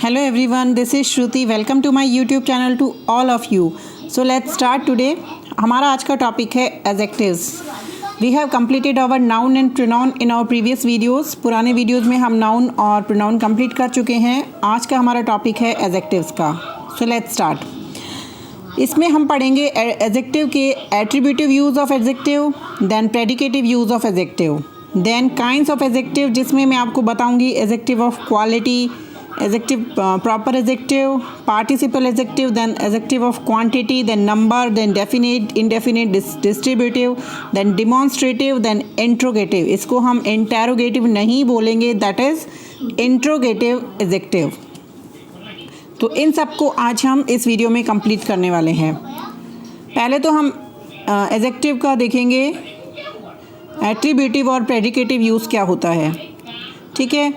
Hello everyone, this is Shruti. Welcome to my YouTube channel to all of you. So let's start today. हमारा आज का topic है adjectives. We have completed our noun and pronoun in our previous videos. पुराने videos में हम noun और pronoun complete कर चुके हैं. आज का हमारा टॉपिक है adjectives का. So let's start. इसमें हम पढ़ेंगे adjective के attributive use of adjective, then predicative use of adjective, then kinds of adjective जिसमें मैं आपको बताऊंगी adjective of quality, adjective proper adjective, participle adjective, then adjective of quantity, then number, then definite, indefinite, distributive, then demonstrative, then interrogative. इसको हम interrogative नहीं बोलेंगे, that is interrogative adjective. तो इन सबको आज हम इस वीडियो में कंप्लीट करने वाले हैं. पहले तो हम एडजेक्टिव का देखेंगे एट्रीब्यूटिव और प्रेडिकेटिव यूज़ क्या होता है. ठीक है,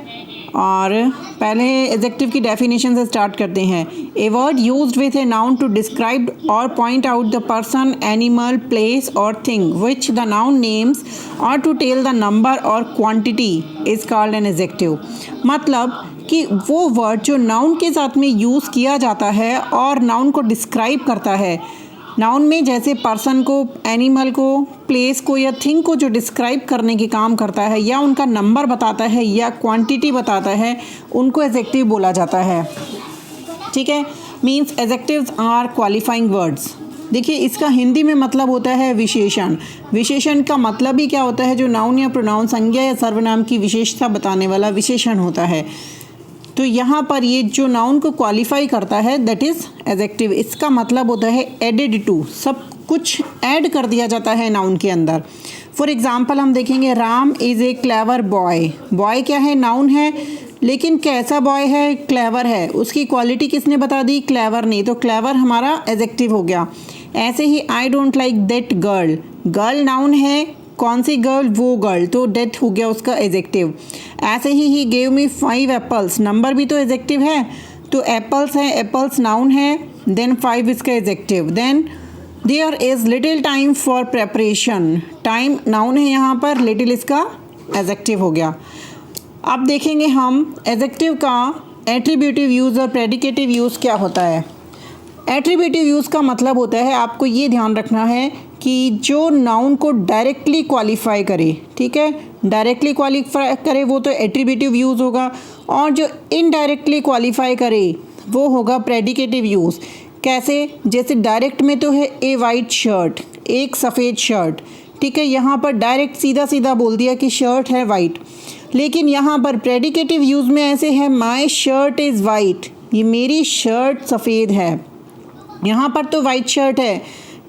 और पहले एडजेक्टिव की डेफिनेशन से स्टार्ट करते हैं. A word used with a noun to describe or point out the person, animal, place or thing which the noun names or to tell the number or quantity is called an adjective. मतलब कि वो word जो noun के साथ में use किया जाता है और नाउन को डिस्क्राइब करता है. नाउन में जैसे पर्सन को, एनिमल को, प्लेस को या थिंग को जो डिस्क्राइब करने के काम करता है या उनका नंबर बताता है या क्वांटिटी बताता है, उनको एडजेक्टिव बोला जाता है. ठीक है, means adjectives are qualifying words. देखिए, इसका हिंदी में मतलब होता है विशेषण. विशेषण का मतलब ही क्या होता है? जो नाउन या प्रोनाउन, संज्ञा या सर्वनाम की विशेषता बताने वाला विशेषण होता है. तो यहाँ पर ये जो नाउन को क्वालिफाई करता है दैट इज़ एडजेक्टिव. इसका मतलब होता है एडेड टू, सब कुछ ऐड कर दिया जाता है नाउन के अंदर. फॉर एग्जांपल हम देखेंगे Ram is a clever boy. Boy क्या है? नाउन है, लेकिन कैसा बॉय है? क्लेवर है. उसकी क्वालिटी किसने बता दी? क्लेवर ने. तो क्लेवर हमारा एडजेक्टिव हो गया. ऐसे ही I don't like that girl. Girl noun है, कौन सी गर्ल? वो गर्ल. तो डेथ हो गया उसका एडजेक्टिव. ऐसे ही गेव मी 5 एप्पल्स. नंबर भी तो एडजेक्टिव है. तो एप्पल्स है, एप्पल्स नाउन है, देन 5 इसका adjective. Then there is little time for preparation. Time noun है यहाँ पर, लिटिल इसका एडजेक्टिव हो गया. अब देखेंगे हम एडजेक्टिव का एट्रीब्यूटिव यूज़ और प्रेडिकेटिव यूज़ क्या होता है. एट्रीब्यूटिव यूज़ का मतलब होता है, आपको ये ध्यान रखना है कि जो नाउन को डायरेक्टली क्वालिफाई करे. ठीक है, डायरेक्टली क्वालिफाई करे वो तो एट्रीब्यूटिव यूज़ होगा, और जो इनडायरेक्टली क्वालिफाई करे वो होगा प्रेडिकेटिव यूज़. कैसे? जैसे डायरेक्ट में तो है ए वाइट शर्ट, एक सफ़ेद शर्ट. ठीक है, यहाँ पर डायरेक्ट सीधा सीधा बोल दिया कि शर्ट है वाइट. लेकिन यहाँ पर प्रेडिकेटिव यूज़ में ऐसे है माई शर्ट इज़ वाइट, ये मेरी शर्ट सफ़ेद है. यहाँ पर तो वाइट शर्ट है,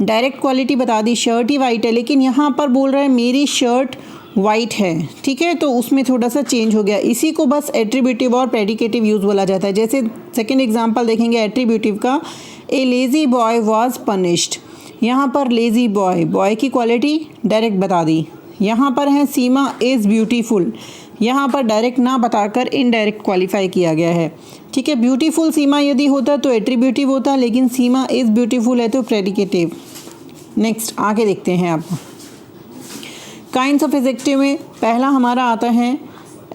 डायरेक्ट क्वालिटी बता दी, शर्ट ही वाइट है, लेकिन यहाँ पर बोल रहा है मेरी शर्ट वाइट है. ठीक है, तो उसमें थोड़ा सा चेंज हो गया. इसी को बस एट्रीब्यूटिव और प्रेडिकेटिव यूज़ बोला जाता है. जैसे सेकंड एग्जांपल देखेंगे एट्रीब्यूटिव का. ए लेज़ी बॉय वाज पनिश्ड. यहाँ पर लेज़ी बॉय, बॉय की क्वालिटी डायरेक्ट बता दी. यहाँ पर है सीमा इज़ ब्यूटीफुल. यहाँ पर डायरेक्ट ना बताकर इनडायरेक्ट क्वालिफाई किया गया है. ठीक है, ब्यूटीफुल सीमा यदि होता तो एट्रीब्यूटिव होता, लेकिन सीमा इज़ ब्यूटीफुल है तो प्रेडिकेटिव. नेक्स्ट आगे देखते हैं आप. काइंड्स ऑफ एडजेक्टिव में पहला हमारा आता है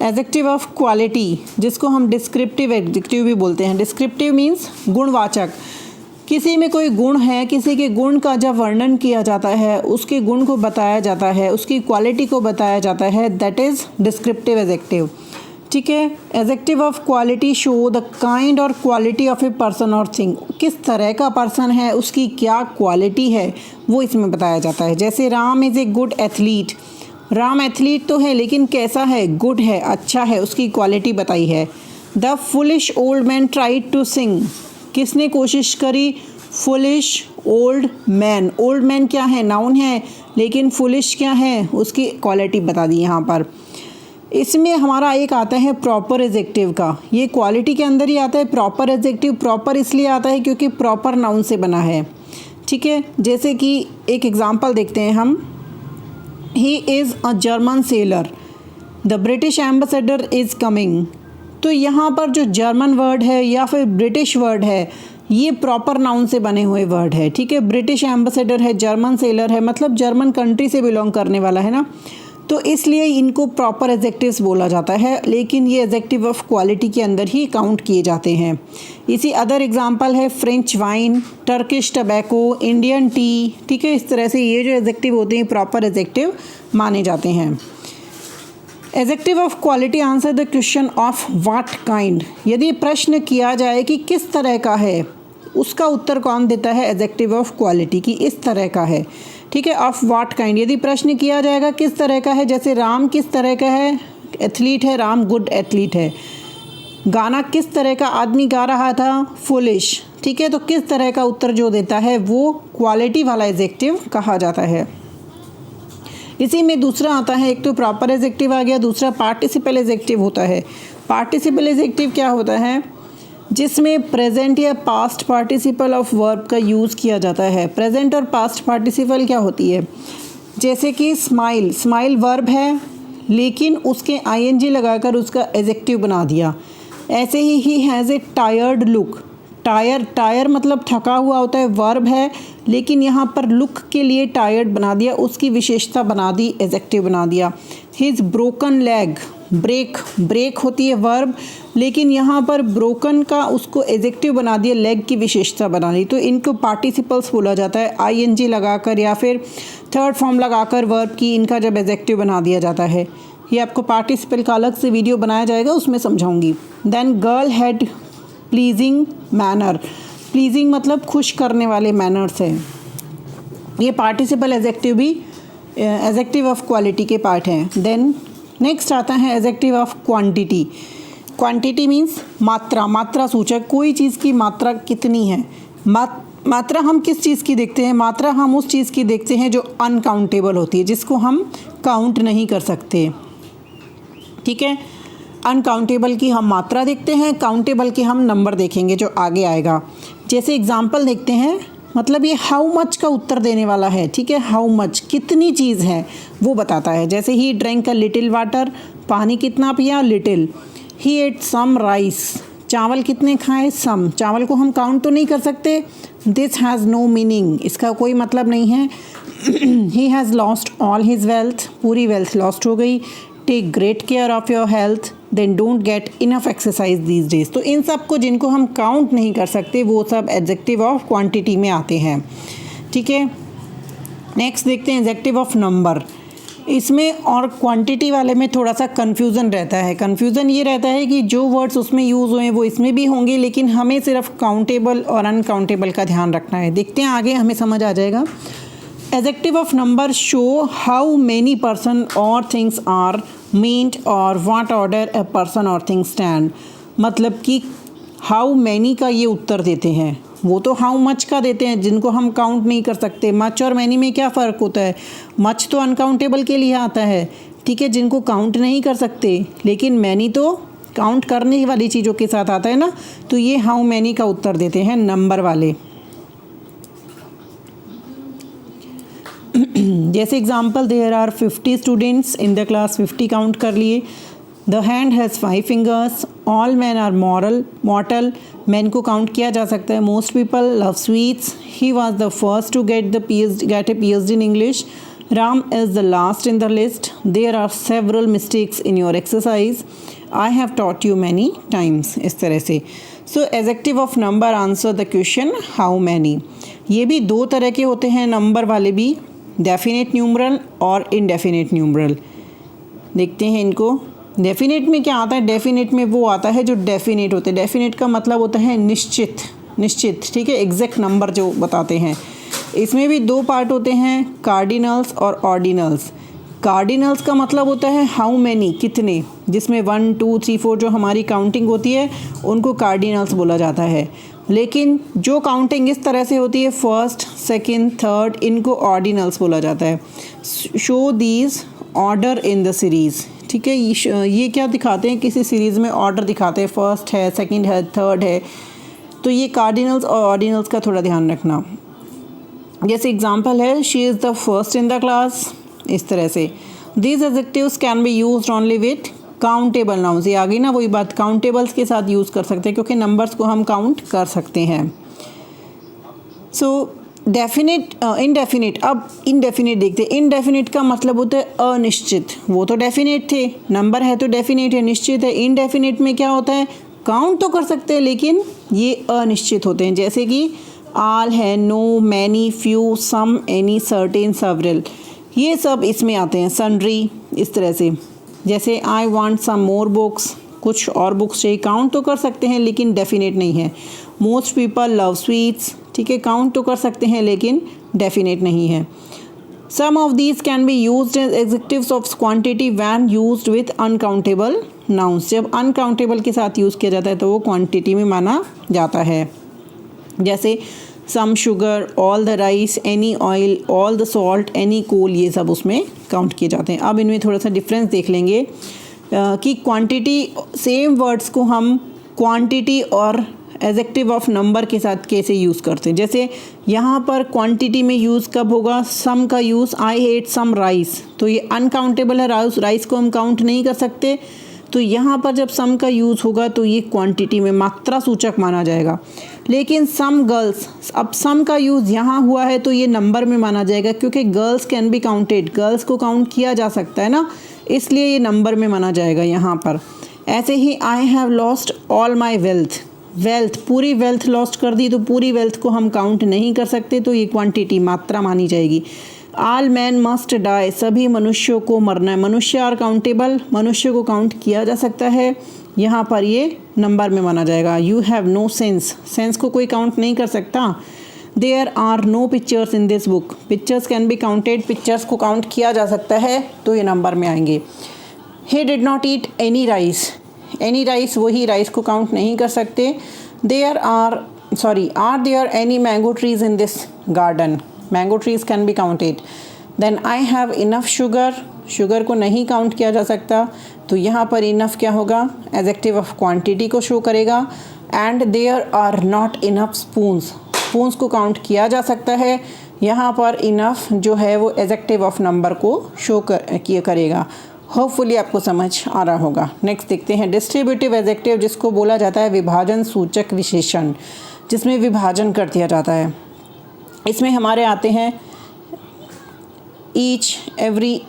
एडजेक्टिव ऑफ क्वालिटी, जिसको हम डिस्क्रिप्टिव एडजेक्टिव भी बोलते हैं. डिस्क्रिप्टिव मीन्स गुणवाचक. किसी में कोई गुण है, किसी के गुण का जब वर्णन किया जाता है, उसके गुण को बताया जाता है, उसकी क्वालिटी को बताया जाता है, दैट इज़ डिस्क्रिप्टिव एडजेक्टिव. ठीक है, adjective of quality show the kind और क्वालिटी ऑफ ए पर्सन और थिंग. किस तरह का पर्सन है, उसकी क्या क्वालिटी है, वो इसमें बताया जाता है. जैसे Ram is a good athlete. Ram athlete तो है, लेकिन कैसा है? गुड है, अच्छा है, उसकी क्वालिटी बताई है. The foolish old man tried to sing. किसने कोशिश करी? Foolish old man. Old man क्या है? नाउन है, लेकिन फुलिश क्या है? उसकी क्वालिटी बता दी यहाँ पर. इसमें हमारा एक आता है प्रॉपर एडजेक्टिव का. ये क्वालिटी के अंदर ही आता है प्रॉपर एडजेक्टिव. प्रॉपर इसलिए आता है क्योंकि प्रॉपर नाउन से बना है. ठीक है, जैसे कि एक एग्जांपल देखते हैं हम. He is a German seller. The British ambassador is coming. तो यहाँ पर जो जर्मन वर्ड है या फिर ब्रिटिश वर्ड है, ये प्रॉपर नाउन से बने हुए वर्ड है. ठीक है, ब्रिटिश एम्बेसडर है, जर्मन सेलर है, मतलब जर्मन कंट्री से बिलोंग करने वाला है ना. तो इसलिए इनको प्रॉपर एडजेक्टिव्स बोला जाता है, लेकिन ये एडजेक्टिव ऑफ क्वालिटी के अंदर ही काउंट किए जाते हैं। इसी अदर एग्जांपल है French wine, Turkish tobacco, Indian T, ठीक है। इस तरह से ये जो एडजेक्टिव होते हैं प्रॉपर एडजेक्टिव माने जाते हैं। Adjective of quality answer the question of what kind. यदि प्रश्न किया जाए कि किस तरह का है, उसका उत्तर कौन देता है? एडजेक्टिव ऑफ क्वालिटी की इस तरह का है, ठीक है। ऑफ व्हाट काइंड यदि प्रश्न किया जाएगा किस तरह का है, जैसे राम किस तरह का है? एथलीट है, राम गुड एथलीट है। गाना किस तरह का आदमी गा रहा था? फुलिश, ठीक है। तो किस तरह का उत्तर जो देता है वो क्वालिटी वाला एडजेक्टिव कहा जाता है। इसी में दूसरा आता है, एक तो प्रॉपर एडजेक्टिव आ गया, दूसरा पार्टिसिपल एडजेक्टिव होता है। पार्टिसिपल एडजेक्टिव क्या होता है? जिसमें प्रेजेंट या पास्ट पार्टिसिपल ऑफ वर्ब का यूज़ किया जाता है। प्रेजेंट और पास्ट पार्टिसिपल क्या होती है? जैसे कि स्माइल, स्माइल वर्ब है लेकिन उसके आईएनजी लगाकर उसका एडजेक्टिव बना दिया। ऐसे he has a tired look, tyre मतलब थका हुआ होता है, वर्ब है लेकिन यहाँ पर लुक के लिए टायर्ड बना दिया, उसकी विशेषता बना दी, एडजेक्टिव बना दिया। हिज ब्रोकन लेग, ब्रेक होती है वर्ब लेकिन यहाँ पर ब्रोकन का उसको एडजेक्टिव बना दिया, लेग की विशेषता बना दी। तो इनको पार्टिसिपल्स बोला जाता है, आईएनजी लगाकर या फिर थर्ड फॉर्म लगाकर वर्ब की इनका जब एडजेक्टिव बना दिया जाता है। ये आपको पार्टिसिपल का अलग से वीडियो बनाया जाएगा, उसमें समझाऊंगी। Then girl had pleasing manner, pleasing मतलब खुश करने वाले मैनर्स है। ये पार्टिसिपल एडजेक्टिव भी एडजेक्टिव ऑफ क्वालिटी के पार्ट हैं। देन नेक्स्ट आता है adjective of quantity. Quantity means मात्रा, मात्रा सूचक, कोई चीज़ की मात्रा कितनी है। मात्रा हम किस चीज़ की देखते हैं? मात्रा हम उस चीज़ की देखते हैं जो अनकाउंटेबल होती है, जिसको हम काउंट नहीं कर सकते, ठीक है। अनकाउंटेबल की हम मात्रा देखते हैं, काउंटेबल की हम नंबर देखेंगे जो आगे आएगा। जैसे एग्जांपल देखते हैं, मतलब ये हाउ मच का उत्तर देने वाला है, ठीक है। हाउ मच कितनी चीज़ है वो बताता है। जैसे he drink a little water, पानी कितना पिया? Little. He ate some rice, चावल कितने खाए? सम। चावल को हम काउंट तो नहीं कर सकते। दिस हैज़ नो मीनिंग, इसका कोई मतलब नहीं है। He has lost all his wealth, पूरी वेल्थ लॉस्ट हो गई। Take great care of your health, then don't get enough exercise these days. तो इन सब को जिनको हम काउंट नहीं कर सकते वो सब एडजेक्टिव ऑफ क्वांटिटी में आते हैं, ठीक है। नेक्स्ट देखते हैं एडजेक्टिव ऑफ नंबर। इसमें और क्वांटिटी वाले में थोड़ा सा कन्फ्यूज़न रहता है। कन्फ्यूज़न ये रहता है कि जो वर्ड्स उसमें यूज़ हुए वो इसमें भी होंगे, लेकिन हमें सिर्फ काउंटेबल और अनकाउंटेबल का ध्यान रखना है। देखते हैं आगे, हमें समझ आ जाएगा। Adjective of number show how many person or things are meant और व्हाट ऑर्डर ए पर्सन और थिंग स्टैंड। मतलब कि हाउ मैनी का ये उत्तर देते हैं, वो तो हाउ मच का देते हैं जिनको हम काउंट नहीं कर सकते। मच और मैनी में क्या फ़र्क होता है? मच तो अनकाउंटेबल के लिए आता है, ठीक है, जिनको काउंट नहीं कर सकते, लेकिन मैनी तो काउंट करने वाली चीज़ों के साथ आता है ना। तो ये हाउ मैनी का उत्तर देते हैं नंबर वाले। जैसे example, there are 50 students in the class, 50 count कर लिए। The hand has 5 fingers, all man are mortal, man को काउंट किया जा सकता है। Most people love sweets, he was the first to get a PhD in English, Ram is the last in the list, there are several mistakes in your exercise, I have taught you many times. इस तरह से। सो adjective of number answer the question how many. ये भी दो तरह के होते हैं नंबर वाले भी, डेफिनेट न्यूमरल और इनडेफिनेट न्यूमरल। देखते हैं इनको। डेफिनेट में क्या आता है? डेफिनेट में वो आता है जो डेफिनेट होते हैं। डेफिनेट का मतलब होता है निश्चित, ठीक है, एग्जैक्ट नंबर जो बताते हैं। इसमें भी दो पार्ट होते हैं, कार्डिनल्स और ऑर्डिनल्स। कार्डिनल्स का मतलब होता है हाउ मैनी, कितने, जिसमें 1 2 3 4 जो हमारी काउंटिंग होती है उनको कार्डिनल्स बोला जाता है। लेकिन जो काउंटिंग इस तरह से होती है फर्स्ट, सेकंड, थर्ड, इनको ऑर्डिनल्स बोला जाता है। Show these order in the series, ठीक है। ये क्या दिखाते हैं? किसी सीरीज़ में ऑर्डर दिखाते हैं, फर्स्ट है, सेकंड है, थर्ड है। तो ये कार्डिनल्स और ऑर्डिनल्स का थोड़ा ध्यान रखना। जैसे एग्जांपल है, she is the first in the class, इस तरह से। These adjectives can be used only with countable nouns. ये आ गई ना वही बात, काउंटेबल्स के साथ यूज़ कर सकते हैं क्योंकि नंबर्स को हम काउंट कर सकते हैं। सो डेफिनेट इनडेफिनेट, अब इनडेफिनेट देखते हैं। इनडेफिनेट का मतलब होता है अनिश्चित, वो तो डेफिनेट थे, नंबर है तो डेफिनेट है, निश्चित है। इनडेफिनेट में क्या होता है, काउंट तो कर सकते हैं लेकिन ये अनिश्चित होते हैं, जैसे कि ऑल है, नो, मैनी, फ्यू, सम, एनी, सर्टेन, सेवरल, ये सब इसमें आते हैं। सन्ड्री, इस तरह से, जैसे I want some more books, कुछ और बुक्स चाहिए, काउंट तो कर सकते हैं लेकिन डेफिनेट नहीं है। मोस्ट पीपल लव स्वीट्स, ठीक है, काउंट तो कर सकते हैं लेकिन डेफिनेट नहीं है। Some of these can be used as adjectives of quantity when used with uncountable nouns, जब अनकाउंटेबल के साथ यूज़ किया जाता है तो वो क्वांटिटी में माना जाता है। जैसे some sugar, all the rice, any oil, all the salt, any coal, ये सब उसमें काउंट किए जाते हैं। अब इनमें थोड़ा सा डिफरेंस देख लेंगे कि क्वांटिटी, सेम वर्ड्स को हम क्वांटिटी और एडजेक्टिव ऑफ नंबर के साथ कैसे यूज़ करते हैं। जैसे यहाँ पर क्वांटिटी में यूज़ कब होगा, सम का use, I hate some rice, तो ये अनकाउंटेबल है, राइस को हम काउंट नहीं कर सकते, तो यहाँ पर जब सम का यूज़ होगा तो ये क्वांटिटी में मात्रा सूचक माना जाएगा। लेकिन सम गर्ल्स, अब सम का यूज़ यहाँ हुआ है तो ये नंबर में माना जाएगा, क्योंकि girls can be counted, girls को काउंट किया जा सकता है ना, इसलिए ये नंबर में माना जाएगा यहाँ पर। ऐसे ही I have lost all my wealth, wealth, पूरी वेल्थ लॉस्ट कर दी तो पूरी वेल्थ को हम काउंट नहीं कर सकते, तो ये क्वांटिटी, मात्रा मानी जाएगी। ऑल मैन मस्ट डाई, सभी मनुष्यों को मरना है, मनुष्य आर काउंटेबल, मनुष्य को काउंट किया जा सकता है, यहाँ पर ये नंबर में माना जाएगा। You have no sense, sense को कोई काउंट नहीं कर सकता। There are no pictures in this book, pictures can be counted, pictures को काउंट किया जा सकता है तो ये नंबर में आएंगे। He did not eat any rice, any rice, वही राइस को काउंट नहीं कर सकते। Are there any mango trees in this garden, mango trees can be counted. Then I have enough sugar, sugar को नहीं काउंट किया जा सकता, तो यहाँ पर इनफ क्या होगा, एडजेक्टिव ऑफ क्वांटिटी को शो करेगा। And there are not enough spoons, spoons को काउंट किया जा सकता है, यहाँ पर इनफ जो है वो एडजेक्टिव ऑफ नंबर को शो करेगा। होपफुली आपको समझ आ रहा होगा। नेक्स्ट देखते हैं डिस्ट्रीब्यूटिव एडजेक्टिव, जिसको बोला जाता है विभाजन सूचक विशेषण, जिसमें विभाजन कर दिया जाता है। इसमें हमारे आते हैं ईच, एवरी,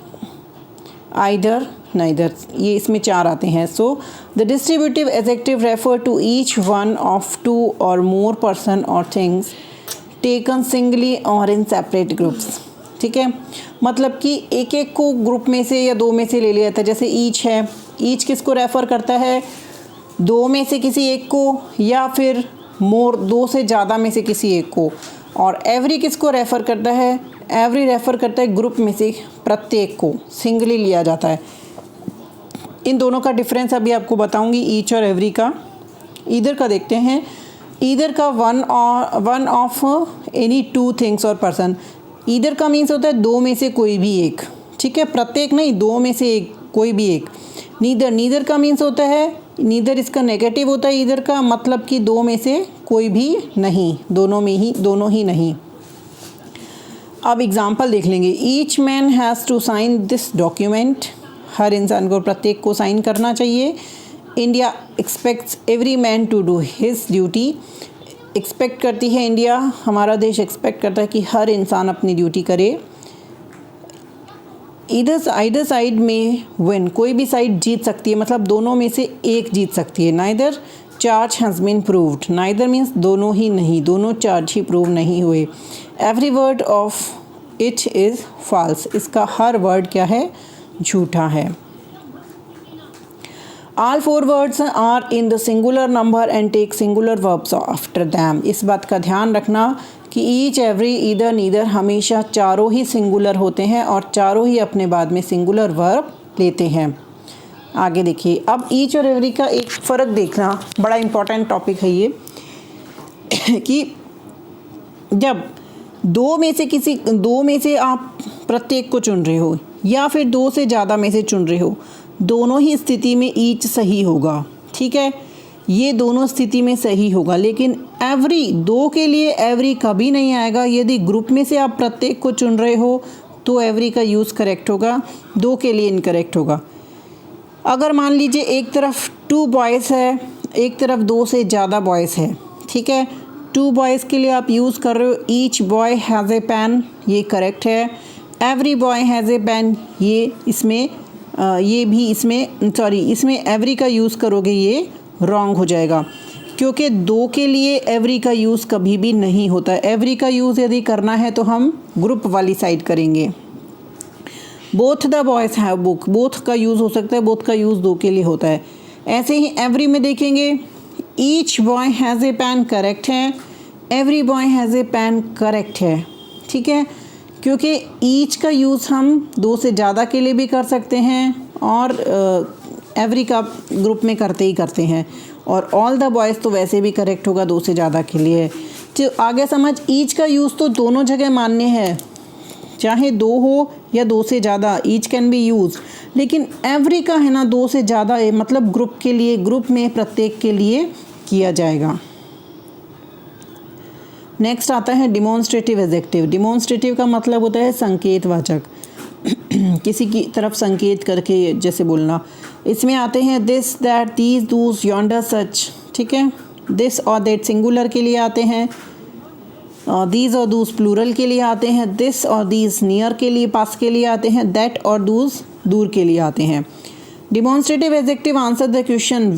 आइदर, नाइदर, ये इसमें 4 आते हैं। So the distributive adjective refer to each one of 2 or more person or things taken singly or in separate groups, ठीक है, मतलब कि एक एक को ग्रुप में से या 2 में से ले लिया जाता है। जैसे ईच है, ईच किसको रेफ़र करता है, 2 में से किसी एक को, या फिर मोर, 2 से ज़्यादा में से किसी एक को। और एवरी किसको रेफ़र करता है, एवरी रेफ़र करता है ग्रुप में से प्रत्येक को, सिंगली लिया जाता है। इन दोनों का डिफरेंस अभी आपको बताऊंगी, ईच और एवरी का। ईदर का देखते हैं, ईदर का वन ऑफ एनी 2 थिंग्स और पर्सन, ईदर का मीन्स होता है 2 में से कोई भी एक, ठीक है, प्रत्येक नहीं, 2 में से एक, कोई भी एक। नीदर का मीन्स होता है, नीदर इसका नेगेटिव होता है ईदर का, मतलब कि 2 में से कोई भी नहीं, दोनों ही नहीं। अब एग्जाम्पल देख लेंगे। Each man has to sign this document, हर इंसान को, प्रत्येक को साइन करना चाहिए। India expects every man to do his duty, expect करती है इंडिया, हमारा देश एक्सपेक्ट करता है कि हर इंसान अपनी ड्यूटी करे। आइदर साइड में विन, कोई भी साइड जीत सकती है, मतलब दोनों में से एक जीत सकती है। Neither charge has been proved, neither means दोनों ही नहीं, दोनों चार्ज ही प्रूव नहीं हुए। Every word of it is false, इसका हर वर्ड क्या है, झूठा है। All 4 words are in the singular number and take singular verbs after them. इस बात का ध्यान रखना कि ईच, एवरी, ईदर, नीदर हमेशा चारों ही सिंगुलर होते हैं और चारों ही अपने बाद में सिंगुलर वर्ब लेते हैं। आगे देखिए, अब ईच और एवरी का एक फ़र्क देखना, बड़ा इम्पॉर्टेंट टॉपिक है ये कि जब 2 में से आप प्रत्येक को चुन रहे हो या फिर 2 से ज़्यादा में से चुन रहे हो, दोनों ही स्थिति में ईच सही होगा, ठीक है, ये दोनों स्थिति में सही होगा। लेकिन एवरी, 2 के लिए एवरी कभी नहीं आएगा। यदि ग्रुप में से आप प्रत्येक को चुन रहे हो तो एवरी का यूज़ करेक्ट होगा, 2 के लिए इनकरेक्ट होगा। अगर मान लीजिए एक तरफ 2 बॉयज़ है, एक तरफ 2 से ज़्यादा बॉयज़ है, ठीक है, 2 बॉयज़ के लिए आप यूज़ कर रहे हो, each boy has a pen, ये करेक्ट है। Every boy has a pen, ये इसमें इसमें एवरी का यूज़ करोगे ये रॉन्ग हो जाएगा, क्योंकि 2 के लिए एवरी का यूज़ कभी भी नहीं होता। एवरी का यूज़ यदि करना है तो हम ग्रुप वाली साइड करेंगे। Both the boys have book, both का यूज़ हो सकता है, बोथ का यूज़ 2 के लिए होता है। ऐसे ही एवरी में देखेंगे, each boy has a pen correct है, every boy has a pen correct है, ठीक है, क्योंकि ईच का यूज़ हम 2 से ज़्यादा के लिए भी कर सकते हैं और एवरी का ग्रुप में करते ही करते हैं, और ऑल द बॉयज़ तो वैसे भी करेक्ट होगा 2 से ज़्यादा के लिए। तो आगे समझ, ईच का यूज़ तो दोनों जगह मान्य है, चाहे 2 हो या 2 से ज़्यादा, ईच कैन बी यूज, लेकिन एवरी का है ना 2 से ज़्यादा है, मतलब ग्रुप के लिए, ग्रुप में प्रत्येक के लिए किया जाएगा। नेक्स्ट आता है डिमॉन्स्ट्रेटिव एडजेक्टिव। डिमॉन्स्ट्रेटिव का मतलब होता है संकेतवाचक, किसी की तरफ संकेत करके जैसे बोलना। इसमें आते हैं this, that, these, those, yonder, such, ठीक है। दिस और दैट सिंगुलर के लिए आते हैं, दीज और दूज प्लूरल के लिए आते हैं, दिस और दीज नियर के लिए, पास के लिए आते हैं, दैट और दूज दूर के लिए आते हैं। Demonstrative adjective answer the question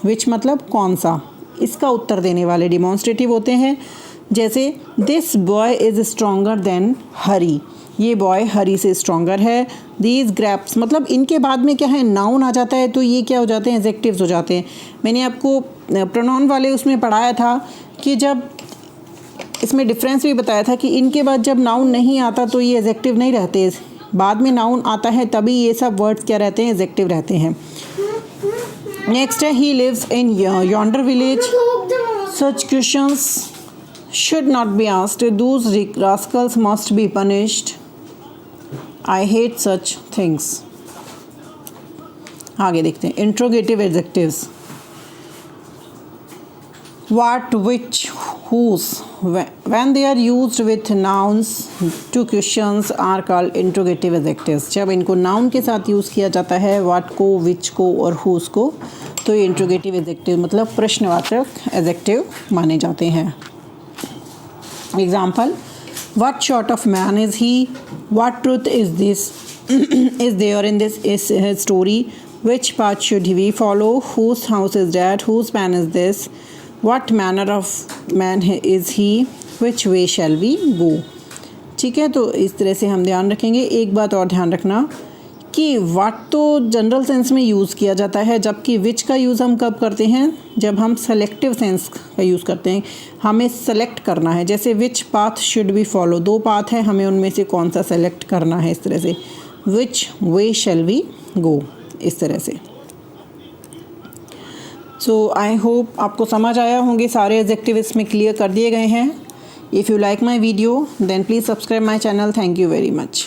which मतलब कौन सा, इसका उत्तर देने वाले डिमॉन्स्ट्रेटिव होते हैं। जैसे this boy is stronger than Hari, ये बॉय हरी से स्ट्रॉन्गर है। दीज ग्रैप्स मतलब इनके बाद में क्या है, नाउन आ जाता है, तो ये क्या हो जाते हैं, एडजेक्टिव्स हो जाते हैं। मैंने आपको प्रोनाउन वाले उसमें पढ़ाया था कि जब इसमें डिफरेंस भी बताया था कि इनके बाद जब नाउन नहीं आता तो ये एडजेक्टिव नहीं रहते, बाद में नाउन आता है तभी ये सब वर्ड्स क्या रहते हैं, एडजेक्टिव रहते हैं। नेक्स्ट है he lives in yonder village, such questions should not be asked, those rascals must be punished, I hate such things। आगे देखते हैं interrogative adjectives. what, which, whose, when they are used with nouns to questions are called interrogative adjectives। जब इनको noun के साथ use किया जाता है, what को, which को और whose को, तो ये इंट्रोगेटिव एडजेक्टिव मतलब प्रश्नवाचक एडजेक्टिव माने जाते हैं। Example, what sort of man is he, what truth is this is there in this is his story, which path should we follow, whose house is that, whose pen is this, what manner of man is he, which way shall we go। ठीक है, तो इस तरह से हम ध्यान रखेंगे। एक बात और ध्यान रखना कि व्हाट तो जनरल सेंस में यूज़ किया जाता है, जबकि विच का यूज़ हम कब करते हैं, जब हम सेलेक्टिव सेंस का यूज़ करते हैं। हमें सेलेक्ट करना है, जैसे which path should we follow, 2 path है, हमें उनमें से कौन सा सेलेक्ट करना है, इस तरह से विच वे शैल वी गो, इस तरह से। सो आई होप आपको समझ आया होंगे, सारे एडजेक्टिव इसमें क्लियर कर दिए गए हैं। If you like my video then please subscribe my channel. Thank you very much.